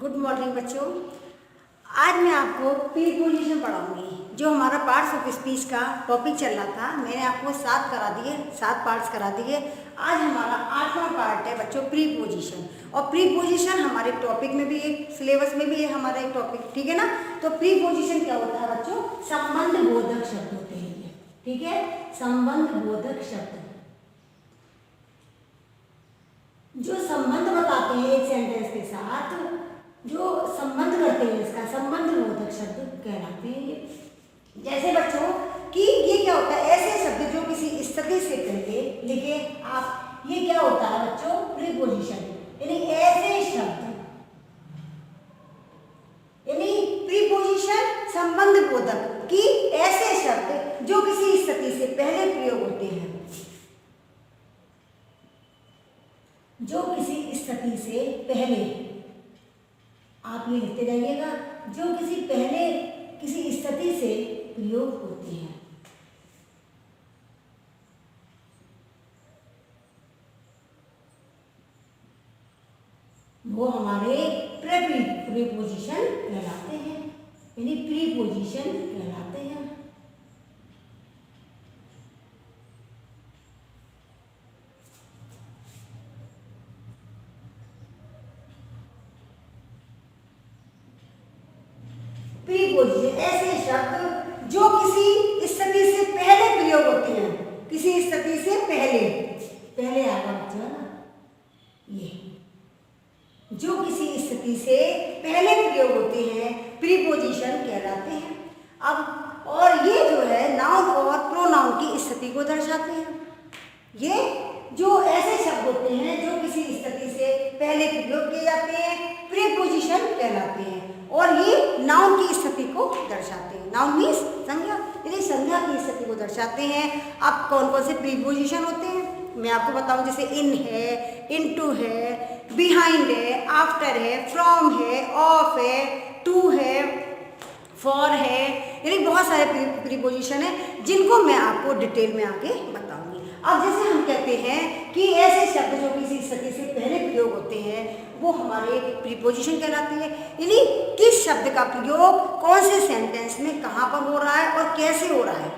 Good morning बच्चों। आज मैं आपको प्रीपोजिशन पढ़ाऊंगी। जो हमारा पार्ट्स ऑफ स्पीच का टॉपिक चल रहा था, मैंने आपको 7 पार्ट्स करा दिए। आज हमारा 8वां पार्ट है बच्चों प्रीपोजिशन। और प्रीपोजिशन हमारे टॉपिक में भी एक सिलेबस में भी है हमारा एक टॉपिक, ठीक है ना। तो प्रीपोजिशन क्या होता है बच्चों? संबंध बोधक शब्द होते हैं ये, ठीक है। संबंध बोधक शब्द जो संबंध बताते हैं एक सेंटेंस के साथ, जो संबंध करते हैं इसका संबंध बोधक शब्द कहलाते हैं ये। जैसे बच्चों कि ये क्या होता है, ऐसे शब्द जो किसी स्थिति से पहले लिखे आप, ये क्या होता है बच्चों? प्रीपोजिशन। यानी ऐसे शब्द, यानी प्रीपोजिशन संबंध बोधक कि ऐसे शब्द जो किसी स्थिति से पहले प्रयोग होते हैं, जो किसी स्थिति से पहले, आप ये लिखते जाइएगा, जो किसी स्थिति से प्रयोग होते हैं। वो हमारे प्रीपोजिशन कहलाते हैं, यानी प्रीपोजिशन कहलाते हैं। प्रीपोजिशन ऐसे शब्द जो किसी स्थिति से पहले प्रयोग होते हैं, किसी स्थिति से पहले आएगा बच्चा ना, ये जो किसी स्थिति से पहले प्रयोग होते हैं प्रीपोजिशन कहलाते हैं। अब और ये जो है नाउन और प्रोनाउन की स्थिति को दर्शाते हैं। ये जो ऐसे शब्द होते हैं जो किसी स्थिति से पहले प्रयोग किए जाते हैं प्रीपोजिशन कहलाते हैं। और ये नाउन की स्थिति को दर्शाते हैं। नाउन मीन्स संज्ञा, यानी संज्ञा की स्थिति को दर्शाते हैं। अब कौन कौन से प्रीपोजिशन होते हैं मैं आपको बताऊं। जैसे इन है, इनटू है, बिहाइंड है, आफ्टर है, फ्रॉम है, ऑफ है, टू है, फॉर है, यानी बहुत सारे प्रीपोजिशन है जिनको मैं आपको डिटेल में आगे बताऊंगी। अब जैसे हम कहते हैं कि ऐसे शब्द जो किसी स्थिति से पहले प्रयोग होते हैं वो हमारे प्रीपोजिशन कहलाते हैं। यानी किस शब्द का प्रयोग कौन से सेंटेंस में कहाँ पर हो रहा है और कैसे हो रहा है,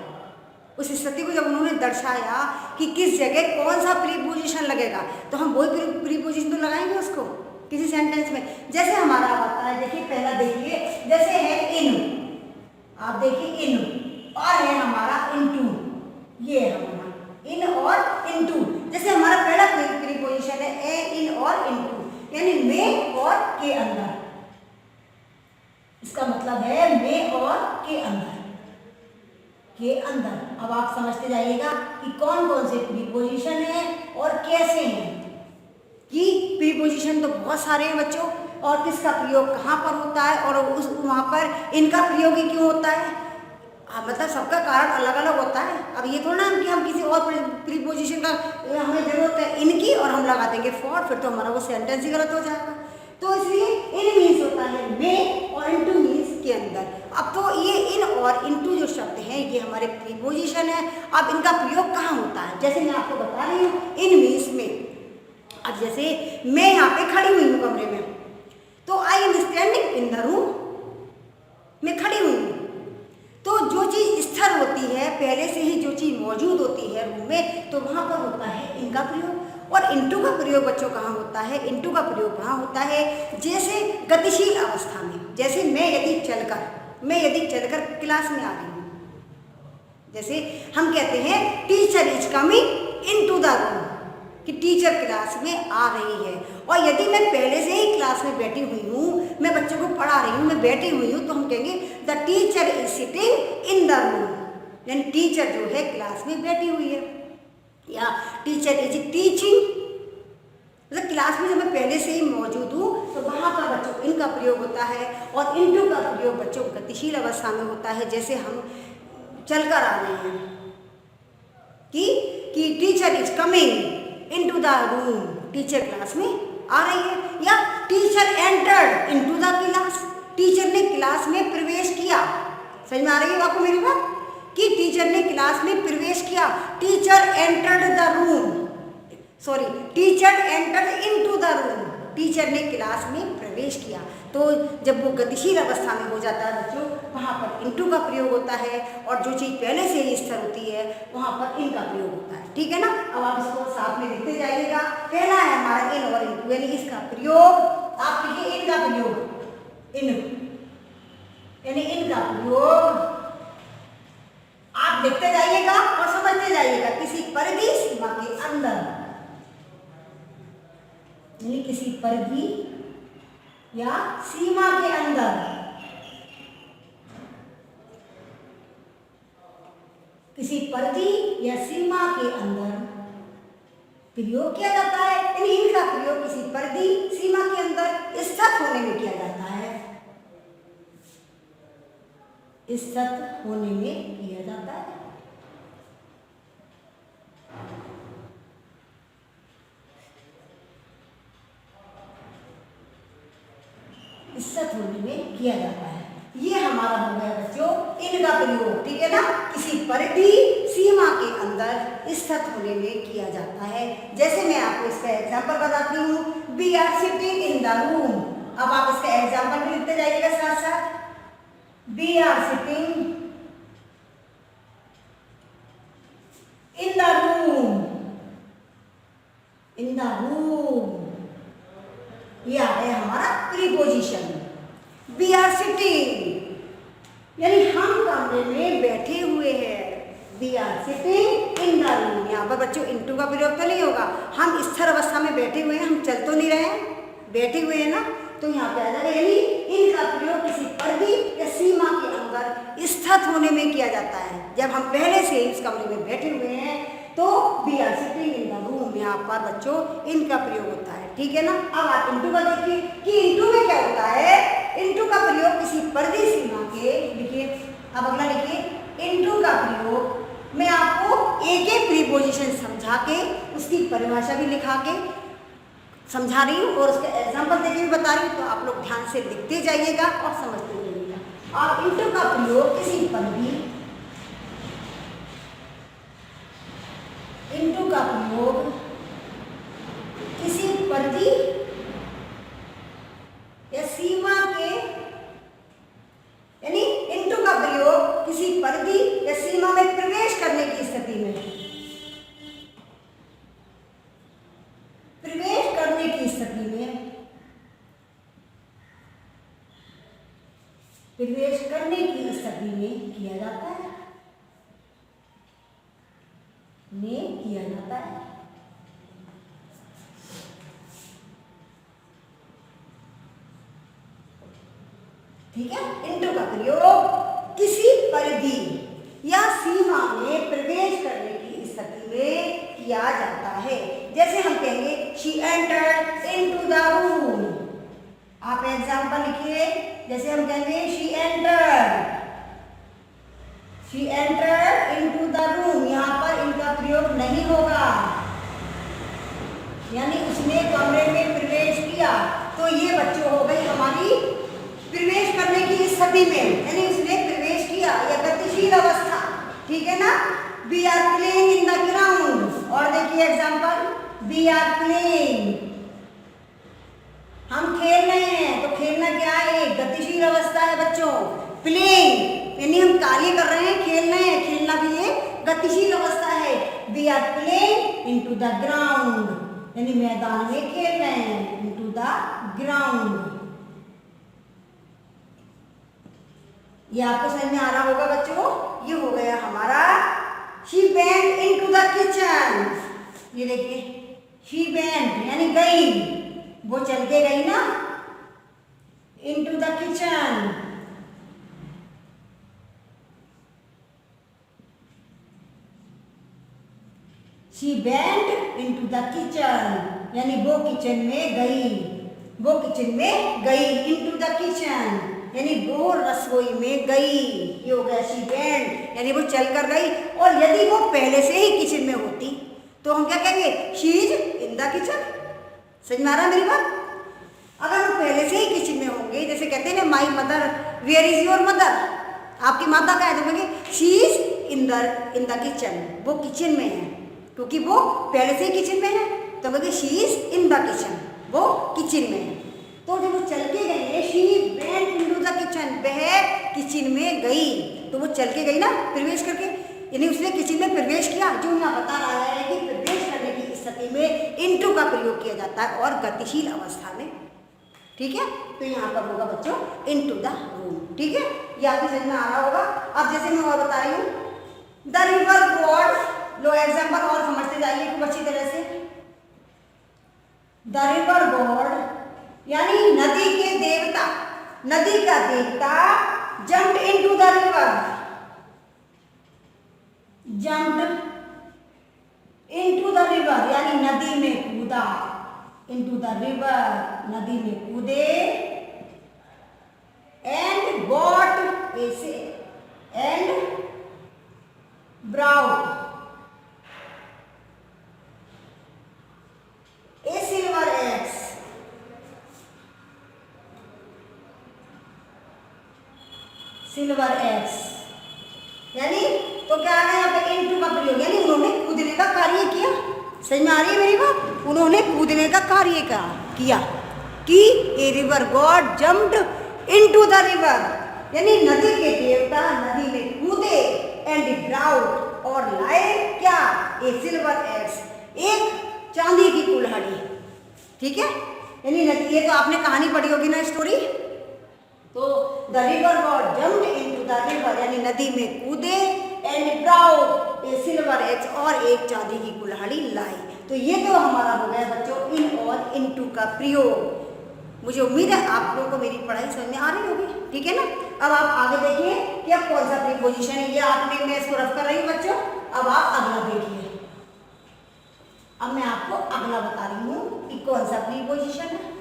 उस स्थिति को जब उन्होंने दर्शाया कि किस जगह कौन सा प्रीपोजिशन लगेगा, तो हम वही प्रीपोजिशन तो लगाएंगे उसको किसी सेंटेंस में। जैसे हमारा आता है, देखिए पहला देखिए, जैसे है इन, आप देखिए इन, और है हमारा इनटू, ये है हमारा इन और इनटू। जैसे हमारा पहला प्रीपोजिशन है ए, इन और इनटू, यानी में और के अंदर। इसका मतलब है में और के अंदर, के अंदर। अब आप समझते जाइएगा कि कौन कौन से प्रीपोजिशन है और कैसे हैं। कि प्रीपोजिशन तो बहुत सारे हैं बच्चों, और किसका प्रयोग कहाँ पर होता है और उस वहाँ पर इनका प्रयोग ही क्यों होता है। मतलब सबका कारण अलग अलग होता है। अब ये थोड़ा ना कि हम किसी और प्रीपोजिशन का हमें जरूरत है इनकी और हम लगा देंगे फॉर, फिर तो हमारा वो सेंटेंस ही गलत हो जाएगा। तो इसलिए इन मीन्स होता है में और इनटू मीन्स के अंदर। अब तो ये इन और इनटू जो शब्द हैं ये हमारे प्रीपोजिशन है। अब इनका प्रयोग कहाँ होता है, जैसे मैं आपको बता रही हूँ इन मीन्स में। अब जैसे मैं यहाँ पे खड़ी हुई हूँ कमरे में, तो I am standing in the room, मैं खड़ी हुई हूँ। तो जो चीज़ स्थिर होती है, पहले से ही जो चीज़ मौजूद होती है रूम में, तो वहाँ पर होता है इनका प्रयोग। और इनटू का प्रयोग बच्चों कहाँ होता है? इनटू का प्रयोग कहाँ होता है? जैसे गतिशील अवस्था में, जैसे मैं यदि चलकर क्लास में आ रही हूँ, जैसे हम कहते हैं teacher is coming into the room, कि टीचर क्लास में आ रही है। और यदि मैं पहले से ही क्लास में बैठी हुई हूँ, मैं बच्चों को पढ़ा रही हूँ, मैं बैठी हुई हूँ, तो हम कहेंगे the teacher is sitting in the room, यानी टीचर जो है क्लास में बैठी हुई है। या टीचर इज टीचिंग, मतलब क्लास में जब मैं पहले से ही मौजूद हूँ तो वहाँ पर बच्चों इनका प्रयोग होता है। और इनटू का प्रयोग बच्चों गतिशील अवस्था में होता है, जैसे हम चलकर आ रहे हैं कि teacher is coming into the room, teacher class में आ रही है। या teacher entered into the class, teacher ने क्लास में प्रवेश किया। समझ में आ रही है आपको मेरी बात? कि टीचर ने क्लास में प्रवेश किया, teacher entered the room, teacher entered into the room, teacher ने क्लास में प्रवेश किया। तो जब वो गतिशील अवस्था में हो जाता है बच्चों, वहाँ पर इनटू का प्रयोग होता है, और जो चीज़ पहले से ही स्थिर होती है वहाँ पर इन का प्रयोग होता है। ठीक है ना। अब आप इसको साथ में लिखते जाइएगा। पहला है हमारा इन और इनटू, यानी इसका प्रयोग। आप लिखिए इन का प्रयोग, इन यानी इन का प्रयोग आप लिखते जाइएगा और समझते जाइएगा। किसी परिधि सीमा के अंदर, यानी किसी परिधि या सीमा के अंदर, किसी परिधि या सीमा के अंदर प्रयोग किया जाता है। यानी इनका प्रयोग किसी परिधि सीमा के अंदर स्थित होने में किया जाता है, स्थित होने में किया जाता है। स्थित होने में किया जाता है। ये हमारा हो गया बच्चों इन का प्रयोग। ठीक है ना। किसी परिधि सीमा के अंदर स्थित होने में किया जाता है। जैसे मैं आपको इसका एग्जांपल बताती हूँ, we are sitting in the room. अब आप इसका एग्जांपल भी लिखते जाइएगा साथ साथ। We are sitting in the room, in the room, ये आ गया हमारा प्रीपोजिशन। वी आर सिटिंग यानी हम कमरे में बैठे हुए हैं। We are sitting in the room, यहाँ पर बच्चों इनटू का प्रयोग तो नहीं होगा। हम स्थिर अवस्था में बैठे हुए हैं, हम चल तो नहीं रहे हैं, बैठे हुए हैं ना, तो यहाँ पे आ जाएगा। यानी इनका प्रयोग किसी परिधि या सीमा के अंदर स्थित होने में किया जाता है। जब हम पहले से इस कमरे में बैठे हुए हैं तो we are sitting in the room, यहाँ पर बच्चों इनका प्रयोग होता है। ठीक है ना। अब आप इनटू का देखिए कि इनटू में क्या होता है। इनटू का प्रयोग किसी परिधि सीमा के, लिखिए अब अगला लिखिए इनटू का प्रयोग। मैं आपको एक एक प्रीपोजिशन समझा के उसकी परिभाषा भी लिखा के समझा रही हूँ और उसके एग्जाम्पल देके भी बता रही हूँ, तो आप लोग ध्यान से लिखते जाइएगा और समझते जाइएगा। और इनटू का प्रयोग किसी परिधि, इनटू का प्रयोग किसी परिधि या सीमा के, यानी इनटू का प्रयोग किसी परिधि या सीमा में प्रवेश करने की स्थिति में, प्रवेश करने की स्थिति में, प्रवेश करने की स्थिति में किया जाता है, में किया जाता है। ठीक है। इनटू का प्रयोग किसी परिधि या सीमा में प्रवेश करने की स्थिति में किया जाता है। जैसे हम कहेंगे she entered into the room. आप एग्जांपल लिखिए। जैसे हम कहेंगे she entered, she entered into the room, यहाँ पर इनका प्रयोग नहीं होगा, यानी उसने कमरे में प्रवेश किया। तो ये बच्चों हो गई हमारी प्रवेश करने की स्थिति में, यानी उसने प्रवेश किया या गतिशील अवस्था। ठीक है ना। We are playing in the ground. और देखिए एग्जांपल, वी आर प्लेइंग, हम खेल रहे हैं। तो खेलना क्या है, गतिशील अवस्था है बच्चों। प्लेइंग यानी हम कार्य कर रहे हैं, खेल रहे हैं, खेलना भी एक गतिशील अवस्था है। We are playing into the ground, यानी मैदान में खेल रहे हैं, इनटू द ग्राउंड। ये आपको समझ में आ रहा होगा बच्चों। ये हो गया हमारा she went into the kitchen. ये देखिए शी वेंट यानी गई, वो चल के गई ना, into the kitchen. She went into the kitchen यानी वो किचन में गई, वो किचन में गई, इनटू द किचन यानी वो रसोई में गई। ये हो गया शी वेंट यानी वो चल कर गई। और यदि वो पहले से ही किचन में होती तो हम क्या कहेंगे, she is in the kitchen. समझ में आ रहा है मेरी बात। अगर वो पहले से ही किचन में होंगे, जैसे कहते हैं ना my mother, where is your mother, आपकी माता का है, तो कहेंगे she is in the kitchen, वो किचन में है, क्योंकि वो पहले से ही किचन में है। तो कहेंगे she is in the kitchen, वो किचन में है। तो जब वो चल के गए, she went into the kitchen, वह किचन में गई, तो वो चल के गई ना प्रवेश करके, यानी उसने किचन में प्रवेश किया। जो यहाँ बता रहा है कि प्रवेश करने की स्थिति में इनटू का प्रयोग किया जाता है और गतिशील अवस्था में, ठीक है। तो यहाँ पर होगा बच्चों इनटू द रूम, ठीक है। ये आपकी समझ में आ रहा होगा। अब जैसे मैं और बता रही हूँ, the river God, low example और समझते जाइए खूब अच्छी तरह से। द रिवर गॉड यानी नदी के देवता, नदी का देवता jumped into the river, jumped into the river यानी नदी में कूदा, इनटू द रिवर नदी में कूदे, एंड गॉट ऐसे, and brought a silver axe, silver axe यानी तो क्या आ गया यहाँ पे इनटू का प्रयोग, यानी उन्होंने कूदने का कार्य किया। समझ में आ रही है मेरी बात? उन्होंने कूदने का कार्य किया कि a river god jumped into the river यानी नदी के देवता नदी में कूदे, एंड ब्राउड और लाए क्या, ए सिल्वर एक्स, एक चांदी की कुल्हाड़ी, ठीक है। यानी नदी, ये तो आपने कहानी पढ़ी होगी ना स्टोरी। तो the river god jumped into the river यानी नदी में कूदे, and brought a silver axe और एक चांदी की कुल्हाड़ी लाई। तो ये तो हमारा हो गया बच्चों इन और इनटू का प्रयोग। मुझे उम्मीद है आप लोगों को मेरी पढ़ाई समझ में आ रही होगी, ठीक है ना। अब आप आगे देखिए कि अब कौन सा प्रीपोजिशन है, ये आपने, मैं इसको रफ कर रही हूँ बच्चों। अब आप अगला देखिए, अब मैं आपको अगला बता रही हूँ कि कौन सा प्रीपोजिशन है।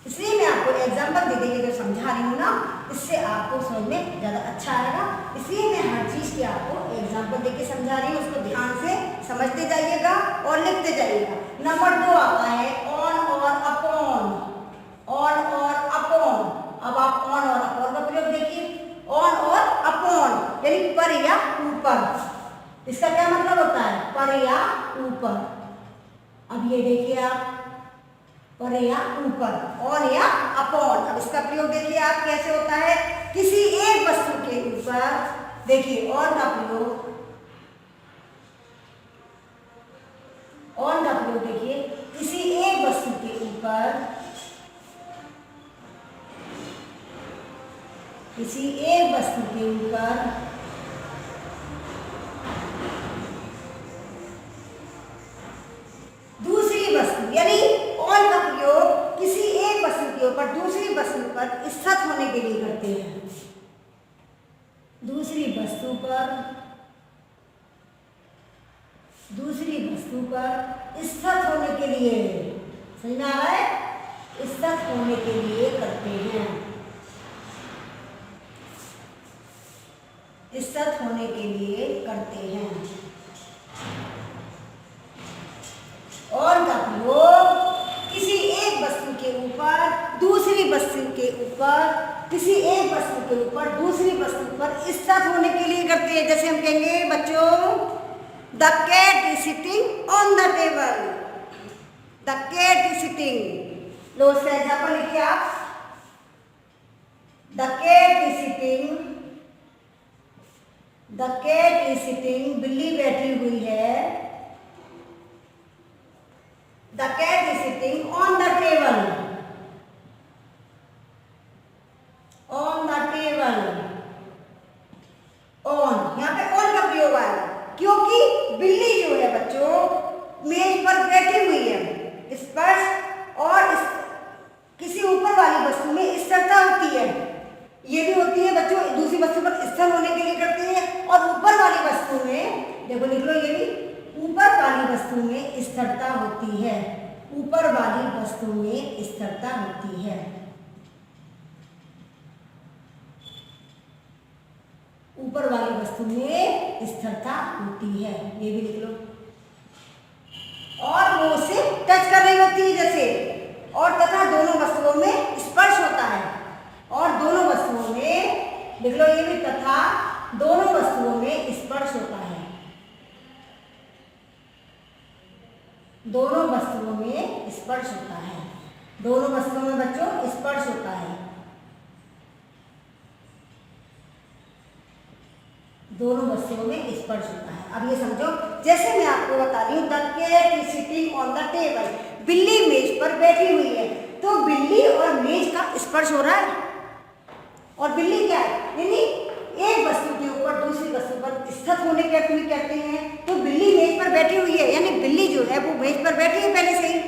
इसलिए मैं आपको एग्जाम्पल दे देके जो समझा रही हूँ ना, इससे आपको समझ में ज़्यादा अच्छा आएगा। इसलिए मैं हर चीज़ की आपको एग्जाम्पल देके समझा रही हूँ, उसको ध्यान से समझते जाइएगा और लिखते जाइएगा। नंबर 2 आता है ऑन और अपॉन, ऑन और अपॉन। अब आप ऑन और अपॉन का प्रयोग देखिए, ऑन और अपॉन यानी पर या ऊपर। इसका क्या मतलब होता है, पर या ऊपर। अब ये देखिए आप, पर या ऊपर, ऑन या अपॉन। अब इसका प्रयोग देखिए आप कैसे होता है, किसी एक वस्तु के ऊपर। देखिए ऑन का प्रयोग, ऑन का प्रयोग देखिए किसी एक वस्तु के ऊपर, किसी एक वस्तु के ऊपर दूसरी वस्तु, यानी ऑन का प्रयोग किसी एक वस्तु के ऊपर दूसरी वस्तु पर स्थित होने के लिए करते हैं। दूसरी वस्तु पर, दूसरी वस्तु पर स्थित होने के लिए, समझ में आ रहा है, स्थित होने के लिए करते हैं, स्थित होने के लिए करते हैं। और का प्रयोग किसी एक वस्तु के ऊपर दूसरी वस्तु के ऊपर, किसी एक वस्तु के ऊपर दूसरी वस्तु पर स्थित होने के लिए करते हैं। जैसे हम कहेंगे बच्चों, the cat is sitting on the table, the cat is sitting. लो उसका एग्जाम्पल लिखिए आप, the cat is sitting, the cat is sitting, बिल्ली बैठी हुई है। The cat is sitting on the table, on the table, on, यहाँ पे on का प्रयोग आया क्योंकि बिल्ली जो है बच्चों मेज पर बैठी हुई है। स्पर्श और किसी ऊपर वाली वस्तु में स्थिरता होती है, ये भी होती है बच्चों, दूसरी वस्तु पर स्थिर होने के लिए करते हैं। और ऊपर वाली वस्तु में देखो लिख लो, ये भी ऊपर वाली वस्तु में स्थिरता होती है, ऊपर वाली वस्तु में स्थिरता होती है, ऊपर वाली वस्तु में स्थिरता होती है, ये भी लिख लो। और वो उसे टच कर रही होती है जैसे, और तथा दोनों वस्तुओं में स्पर्श होता है, और दोनों वस्तुओं में लिख लो, ये भी तथा दोनों वस्तुओं में स्पर्श होता है। दोनों वस्तुओं में स्पर्श होता है। दोनों वस्तुओं में बच्चों स्पर्श होता है। दोनों वस्तुओं में स्पर्श होता है। अब ये समझो, जैसे मैं आपको बता रही हूँ, the cat is sitting on the table, बिल्ली मेज पर बैठी हुई है, तो बिल्ली और मेज का स्पर्श हो रहा है। और बिल्ली क्या है, यानी एक वस्तु के ऊपर दूसरी वस्तु पर स्थित होने के अर्थ में कहते हैं। तो बिल्ली मेज पर बैठी हुई है, यानी बिल्ली जो है वो मेज पर बैठी है पहले से ही,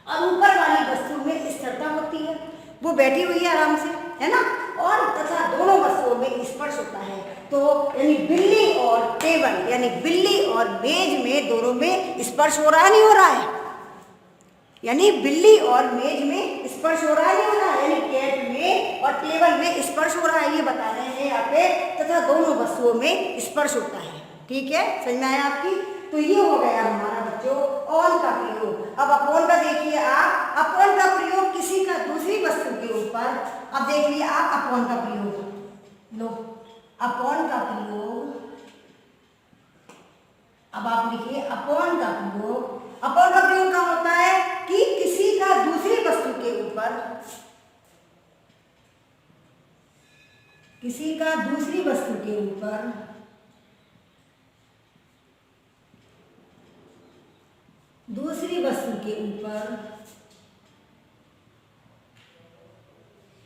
और ऊपर वाली वस्तु में स्थिरता होती है, वो बैठी हुई है आराम से, है ना। और तथा दोनों वस्तुओं में स्पर्श होता है। तो यानी बिल्ली और टेबल, यानी बिल्ली और मेज में दोनों में स्पर्श हो रहा है, नहीं हो रहा है? यानी बिल्ली और मेज में स्पर्श हो रहा है, नहीं हो रहा है? यानी कैट में और टेबल में स्पर्श हो रहा है, ये बता रहे हैं यहाँ पे। तथा दोनों वस्तुओं में स्पर्श होता है। ठीक है, समझ में आया आपकी? तो ये हो गया हमारा बच्चों ऑन का प्रयोग। अब अपॉन का देखिए आप, अपॉन का प्रयोग किसी का दूसरी वस्तु के ऊपर। अब देखिए आप अपॉन का प्रयोग लो, अपॉन का प्रयोग। अब आप लिखिए अपॉन का प्रयोग। अपॉन का प्रयोग क्या होता है कि किसी का दूसरी वस्तु के ऊपर, किसी का दूसरी वस्तु के ऊपर दूसरी वस्तु के ऊपर,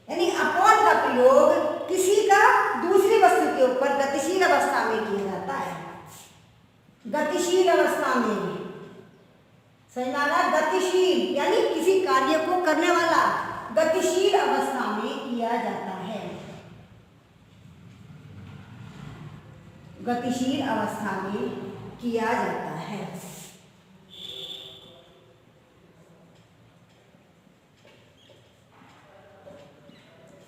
यानी अपॉन का प्रयोग किसी का दूसरी वस्तु के ऊपर गतिशील अवस्था में किया जाता है। गतिशील अवस्था में, समझ में आ रहा? गतिशील यानी किसी कार्य को करने वाला, गतिशील अवस्था में किया जाता है। गतिशील अवस्था में किया जाता है।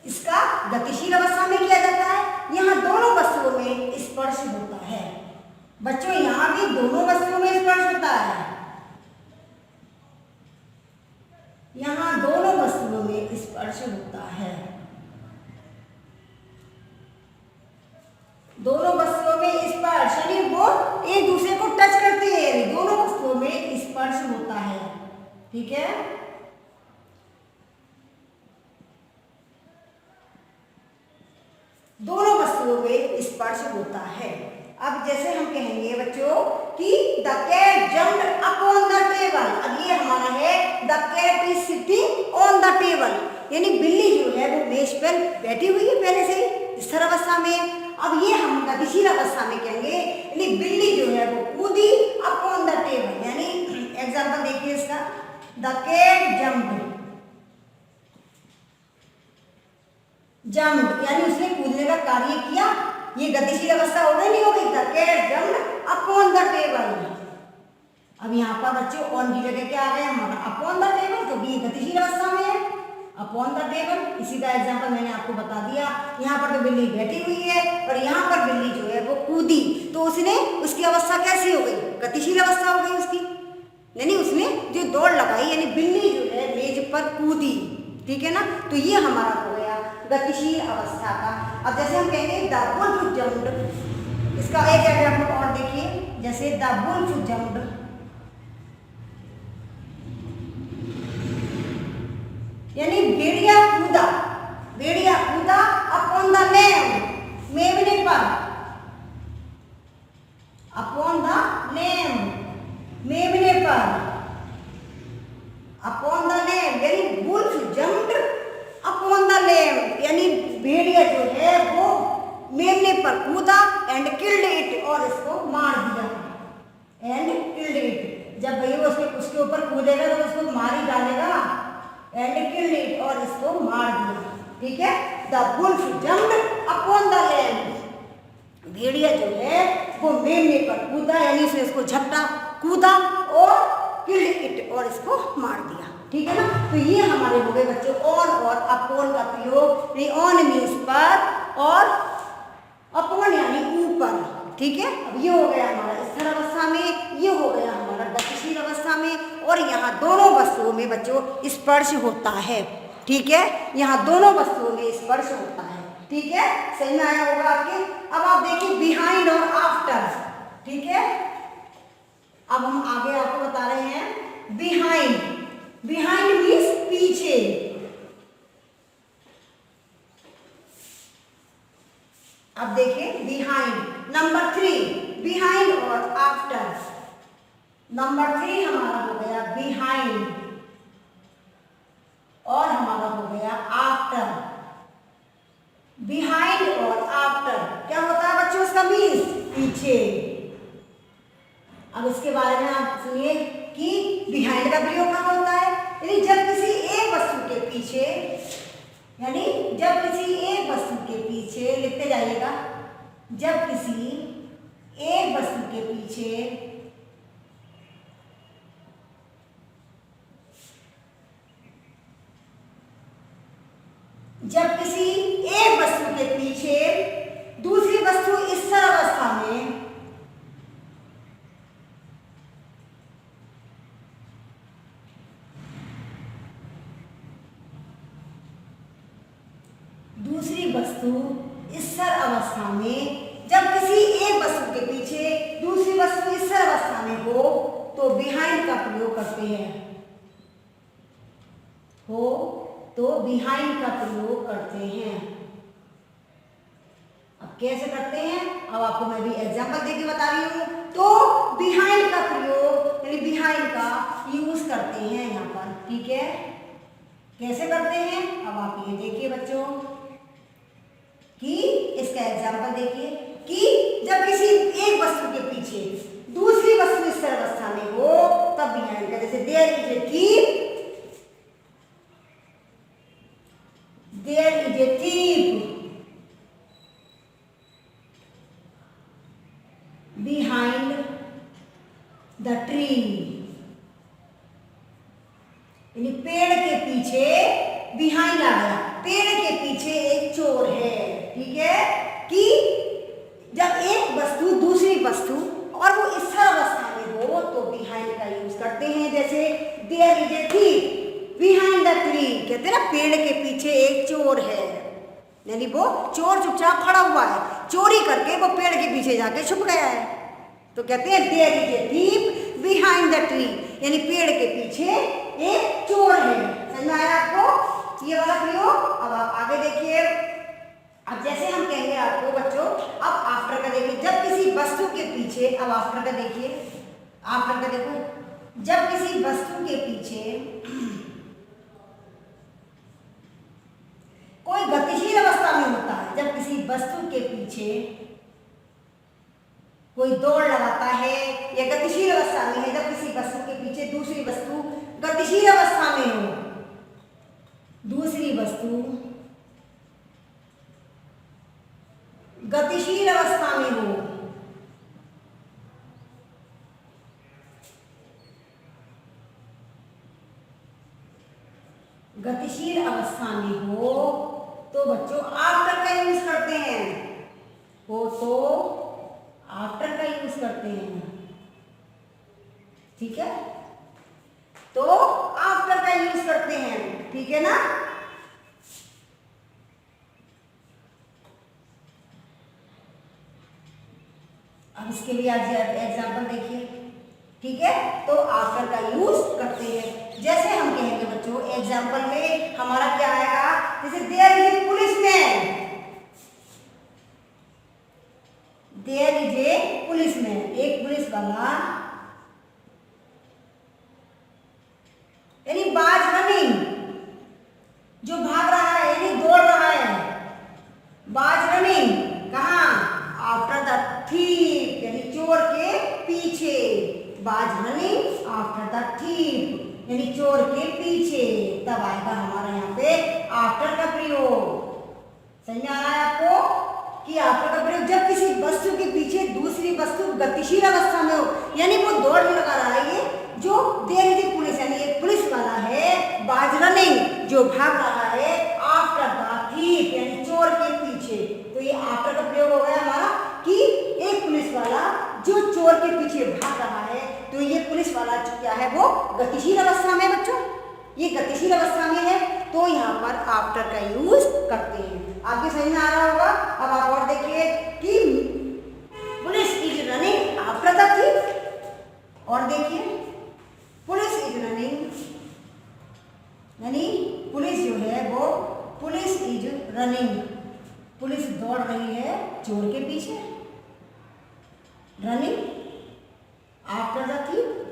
इसका गतिशील अवस्था में किया जाता है। यहाँ दोनों वस्तुओं में स्पर्श होता है। बच्चों यहाँ भी दोनों वस्तुओं में स्पर्श होता है। यहाँ दोनों वस्तुओं में स्पर्श होता है। दोनों वस्तुओं में स्पर्श, यानी वो एक दूसरे को टच करती है, दोनों वस्तुओं में स्पर्श होता है। ठीक है, दोनों वस्तुओं में स्पर्श होता है। अब जैसे हम कहेंगे बच्चों कि the cat jumped upon the table. अब ये हमारा है the cat is sitting on the table, यानी बिल्ली जो है वो मेज पर बैठी हुई है पहले से ही स्थिर अवस्था में। अब ये हम गतिशील अवस्था में कहेंगे, यानी बिल्ली जो है वो कूदी अपॉन द टेबल। यानी एग्जाम्पल देखिए इसका, द कैट जम्प्ड, जम्प्ड यानी उसने कूदने का कार्य किया। ये गतिशील अवस्था हो गई, नहीं हो गई? The cat jumped upon the table. अब यहाँ पर बच्चों ऑन की जगह क्या आ गया हमारा? अपॉन द टेबल, क्योंकि ये गतिशील अवस्था में है, अपॉन द टेबल। इसी का एग्जांपल मैंने आपको बता दिया। यहाँ पर तो बिल्ली बैठी हुई है और यहाँ पर बिल्ली जो है वो कूदी, तो उसने, उसकी अवस्था कैसी हो गई? गतिशील अवस्था हो गई उसकी, यानी उसने जो दौड़ लगाई, यानी बिल्ली जो है मेज पर कूदी। ठीक है ना, तो ये हमारा हो गया गतिशील अवस्था का। अब जैसे हम कहेंगे द वुल्फ जम्प्ड, इसका एक एग्जाम्पल और देखिए, जैसे द वुल्फ जम्प्ड, यानी भेड़िया कूदा, भेड़िया कूदा अपॉन द लेम, मेमने पर, अपॉन द लेम, मेमने पर, अपॉन द लेम, यानी वुल्फ जम्प्ड अपॉन द लेम, यानी भेड़िया जो है वो मेमने पर कूदा एंड किल्ड इट, और इसको मार दिया। एंड किल्ड इट, जब भाई वो उसके ऊपर कूदेगा तो उसको मार ही डालेगा। एंड किल्ड इट, और इसको मार दिया। ठीक है, the wolf jumped upon the lamb, भेड़िया जो है वो मेमने पर कूदा, यानी उसने इसको झपटा, कूदा और किल्ड इट, और इसको मार दिया। ठीक है ना, तो ये हमारे हो गए बच्चों ऑन और अपॉन का प्रयोग। ऑन मीन्स पर और अपॉन यानी ऊपर। ठीक है, अब ये हो गया हमारा स्थिर अवस्था में, ये हो गया हमारा गतिशील अवस्था में, और यहाँ दोनों वस्तुओं में बच्चों स्पर्श होता है। ठीक है, यहाँ दोनों वस्तुओं में स्पर्श होता है। ठीक है, सही में आया होगा आपके। अब आप देखिए बिहाइंड और आफ्टर। ठीक है, अब हम आगे आपको बता रहे हैं बिहाइंड। बिहाइंड मीन्स पीछे। अब देखिए बिहाइंड। नंबर 3 बिहाइंड और आफ्टर। नंबर 3 हमारा हो गया बिहाइंड और हमारा हो गया आफ्टर। बिहाइंड और आफ्टर क्या होता है बच्चों? इसका मीन्स पीछे। अब इसके बारे में आप सुनिए कि बिहाइंड का प्रयोग कहाँ होता है। यानी जब किसी एक वस्तु के पीछे, यानी जब किसी एक वस्तु के पीछे, लिखते जाइएगा, जब किसी एक वस्तु के पीछे जब किसी एक वस्तु के पीछे दूसरी वस्तु स्थिर अवस्था में स्थिर अवस्था में जब किसी एक वस्तु के पीछे दूसरी वस्तु स्थिर अवस्था में हो तो बिहाइंड का प्रयोग करते हैं। हो तो बिहाइंड का प्रयोग करते हैं। अब कैसे करते हैं, अब आपको मैं भी एग्जांपल देके बता रही हूं। तो बिहाइंड का प्रयोग यानी बिहाइंड का यूज करते हैं यहाँ पर, ठीक है। कैसे करते हैं, अब आप ये देखिए बच्चों कि इसका एग्जांपल देखिए कि जब किसी एक वस्तु के पीछे दूसरी वस्तु स्थिर अवस्था में हो तब बिहाइंड का, जैसे there is a thief, there is a thief behind the tree। यानी पेड़ के पीछे बिहाइंड आ गया, पेड़ के पीछे एक चोर है, ठीक है। कि जब एक वस्तु दूसरी वस्तु और वो स्थिर अवस्था में हो तो बिहाइंड का यूज करते हैं। जैसे there is a thief behind the tree, कहते हैं ना पेड़ के पीछे एक चोर है, यानी वो चोर चुपचाप खड़ा हुआ है, चोरी करके वो पेड़ के पीछे जाके छुप गया है, तो कहते हैं there is a thief behind the tree, यानी पेड़ के पीछे एक चोर है। समझ में आया आपको ये वाला प्रयोग? अब आप आगे देखिए। अब जैसे हम कहेंगे आपको बच्चों, अब आफ्टर का देखिए, जब किसी वस्तु के पीछे, अब आफ्टर का देखिए, आफ्टर का देखो, जब किसी वस्तु के पीछे कोई गतिशील अवस्था में होता है, जब किसी वस्तु के पीछे कोई दौड़ लगाता है या गतिशील अवस्था में है, जब किसी वस्तु के पीछे दूसरी वस्तु गतिशील अवस्था में हो, दूसरी वस्तु गतिशील अवस्था में हो, गतिशील अवस्था में हो तो बच्चों आफ्टर का यूज करते हैं। हो तो आफ्टर का यूज करते हैं, ठीक है। तो आफ्टर का यूज करते हैं, ठीक है ना। अब इसके लिए आज एग्जांपल देखिए, ठीक है। तो आफ्टर का यूज करते हैं। जैसे हम कहेंगे बच्चों एग्जांपल में हमारा क्या आएगा, जैसे there is a policeman, there is a policeman, एक पुलिस वाला, यानी बाज रनिंग, जो भाग रहा है यानी दौड़ रहा है, बाज रनिंग कहाँ, आफ्टर द थीफ, यानी चोर के पीछे, बाज रनिंग आफ्टर द थीफ, यानी चोर के पीछे, तब आएगा हमारा यहाँ पे आफ्टर का प्रयोग। समझ में आ रहा है आपको कि आफ्टर का प्रयोग जब किसी वस्तु के पीछे दूसरी वस्तु गतिशील अवस्था में हो, यानी वो दौड़ नहीं लगा रहा है, ये जो देयर इज ए पुलिस, यानी एक पुलिस वाला है, बाज रनिंग जो भाग रहा है, आफ्टर द थीफ यानी चोर के पीछे, तो ये आफ्टर का प्रयोग हो गया हमारा कि एक पुलिस वाला जो चोर के पीछे भाग रहा है, तो ये पुलिस वाला क्या है, वो गतिशील अवस्था में, बच्चों ये गतिशील अवस्था में है, तो यहाँ पर आफ्टर का यूज करते हैं। आपके समझ में आ रहा होगा। अब आप और देखिए कि police is running after the thief, और रनिंग, पुलिस दौड़ रही है चोर के पीछे। Running after the thief,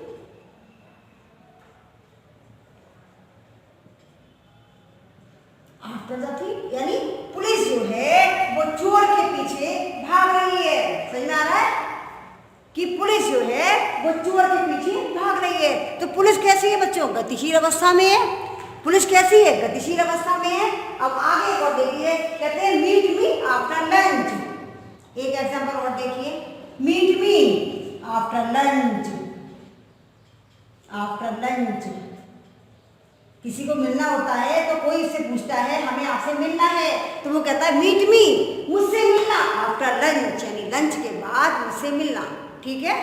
after the thief यानी पुलिस जो है वो चोर के पीछे भाग रही है। समझ में आ रहा है कि पुलिस जो है वो चोर के पीछे भाग रही है। तो पुलिस कैसी है बच्चों? गतिशील अवस्था में है। पुलिस कैसी है? गतिशील अवस्था में है। अब आगे एक और देखिए, कहते हैं मीट मी आफ्टर लंच। एक एग्जांपल और देखिए, meet me after lunch. After lunch किसी को मिलना होता है तो कोई इससे पूछता है हमें आपसे मिलना है, तो वो कहता है मीट मी, मुझसे मिलना आफ्टर लंच, यानी लंच के बाद मुझसे मिलना। ठीक है,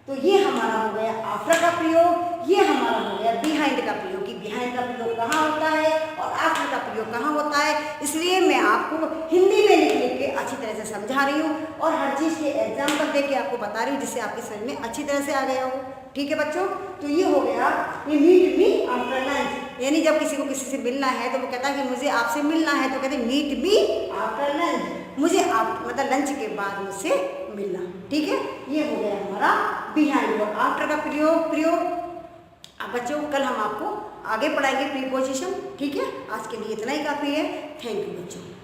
तो ये हमारा हो गया आफ्टर का प्रयोग, ये हमारा हो गया बिहाइंड का प्रयोग कि बिहाइंड का प्रयोग कहाँ होता है और आफ्टर का प्रयोग कहाँ होता है। इसलिए मैं आपको हिंदी में लिख के अच्छी तरह से समझा रही हूँ और हर चीज़ के एग्जाम्पल दे के आपको बता रही हूँ जिससे आपकी समझ में अच्छी तरह से आ गया हो। ठीक है बच्चों, तो ये हो गया ये मीट मी आफ्टर लंच, यानी जब किसी को किसी से मिलना है तो वो कहता है कि मुझे आपसे मिलना है, तो कहते हैं मीट मी आफ्टर लंच, मुझे आप मतलब लंच के बाद मुझसे मिलना। ठीक है, ये हो गया हमारा बिहाइंड और आफ्टर का प्रयोग। अब बच्चों कल हम आपको आगे पढ़ाएंगे प्रीपोजिशन। ठीक है, आज के लिए इतना ही काफ़ी है। थैंक यू बच्चों।